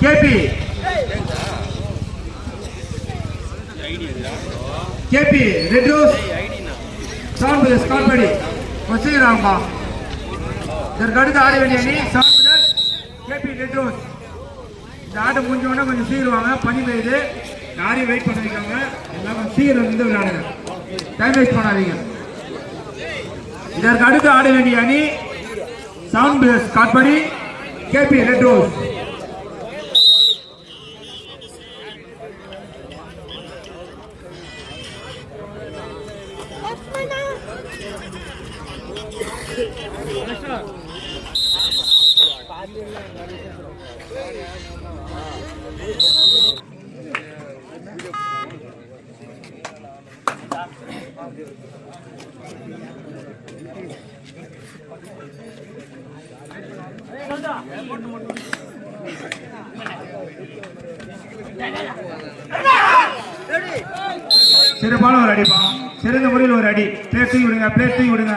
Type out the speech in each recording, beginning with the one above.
KP red rose sound brothers கால்படி வசீராம்பா. இதற்கு அடுத்து ஆட வேண்டிய அணி sound brothers KP red rose. இந்த ஆட்டம் முடிஞ்சோடனே கொஞ்சம் சீருவாங்க, பனி பெய்யுது, யாரையும் வெயிட் பண்ண வைக்காங்க, எல்லாம் கொஞ்சம் சீர் வந்து விளையாடுங்க, டைம் வேஸ்ட் பண்ணாதீங்க. இதற்கு அடுத்து ஆட வேண்டிய அணி சவுண்ட் பிரதர்ஸ் கால்படி கேபி ரெட் ரோஸ். சிறப்பான ஒரு அடிப்பா, சிறந்த முறையில் ஒரு அடி. பிளேட் தூக்கி விடுங்க, பிளேட் தூக்கி விடுங்க,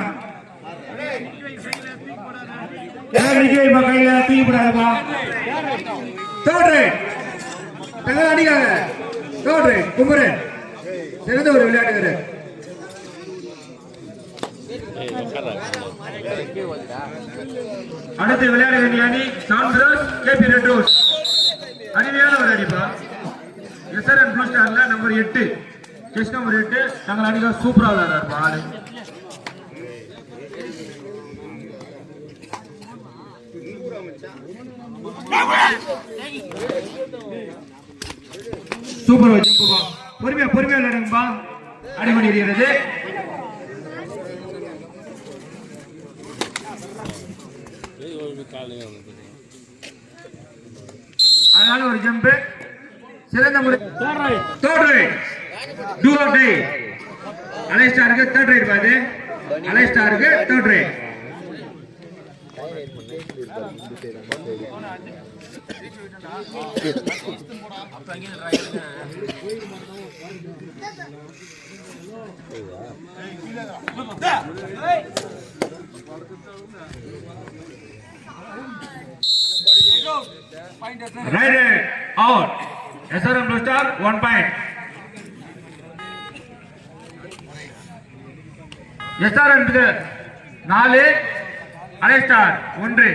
கையில தூக்கி விடாதப்பா. தேர்ட் ரைட் அடிக்காங்க, தேர்ட் ரைட் குமரன் சிறந்த ஒரு விளையாட்டு. அடுத்து விளையாட வேண்டிய அணி sound brothers KP red rose. அருமையான ஒரு அடிப்பா. எஸ்ஆர்என் ப்ளூ ஸ்டார்ல நம்பர் 8 செஸ் நம்பர் 8 தங்கள் அணில சூப்பரா விளையாடுறாரு ஆளு. சூப்பர் ஜம்புபா, பொறுமையா விளையாடுங்கப்பா. அடிமணி இருக்கிறது. அதனால ஒரு ஜம்ப் சிறந்த முறை. Third right do or die. அலைஸ்டாருக்கு தேர்ட் ரைட் பாது, அலைஸ்டாருக்கு third right. Right out. SRM Blue Star 1 point. SRM 4 Alistar 1.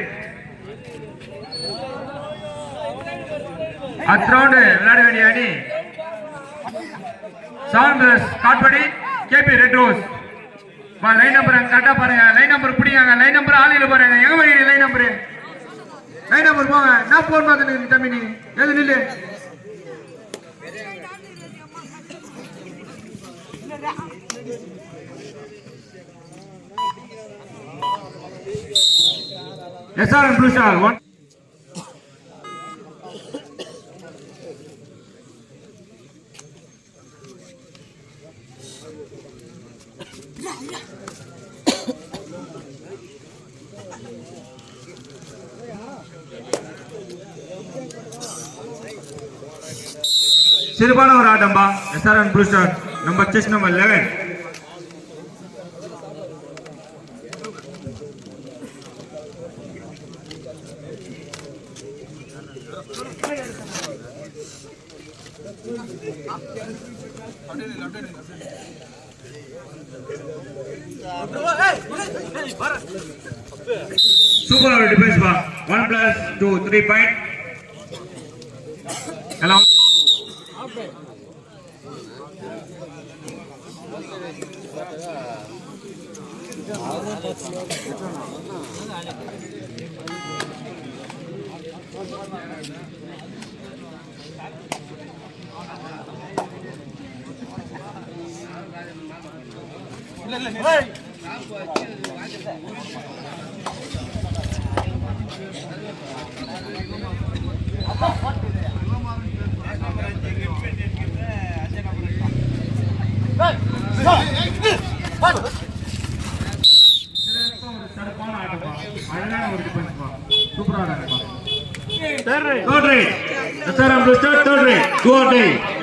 அத்ரவுண்ட் விளையாட வேண்டிய அணி சவுண்ட் பிரதர்ஸ் காட்படி KP red rose. Line number கரெக்டா பாருங்க, லைன் நம்பர் பிடிங்க, லைன் நம்பர் ஆளில பாருங்க, எங்க போய் லைன் நம்பர் போங்க. நான் போன் பார்த்து தம்பி, நீ எது நில்லு. SRM Blue Star 1. சிறப்பான ஒரு ஆட்டம்பா. SRM Blue Star number chess number 11. Super defence பா. 1+2 3 point. along third rate. SRM Blue Star third rate. Go or die.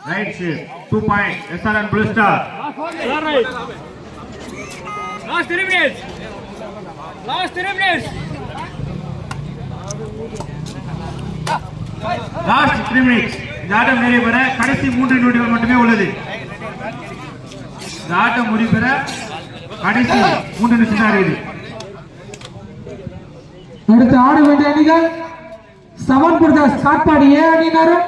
Right shift, 2 point. SRN Blue Star. Right. Last 3 minutes. Last 3 minutes. Last 3 minutes. இந்த ஆட்டம் நிறைவு பெற கடைசி 3 நொடிகள் மட்டுமே உள்ளது. இந்த ஆட்டம் முடிவு பெற கடைசி 3 நிமிஷம் தான் இருக்குது. அடுத்து ஆட வேண்டிய அணிகள் சவன் பிரதர்ஸ் காட்பாடி ஏ அணியினரும்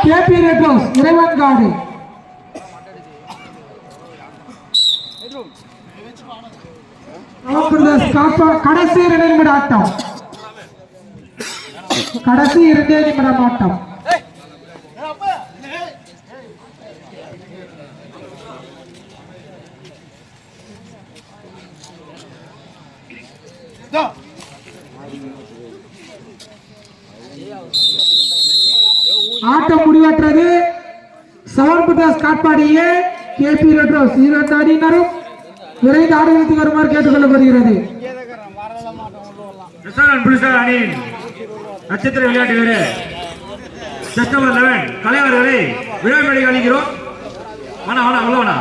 KP ரெட்ரோஸ் Iraivankadu. Seven brothers Katpadi கடைசி 2 நிமிட ஆட்டம். கடைசி 2 நிமிடம் ஆட்டம். ஆட்டம் முடிவற்றது. சவன் பிரதர்ஸ் காட்பாடி ஏ கேபி ரெட்ரோஸ் இரண்டு அணியினரும் விரைந்து ஆடுகளத்துக்கு வருமாறு கேட்டுக்கொள்ளப்படுகிறது. SRN Blue Star அணியின் நட்சத்திர விளையாட்டு வீரர் செப்டம்பர் 11 கலைவர்களை விழா மேடைக்கு அளிக்கிறோம். அவ்வளோண்ணா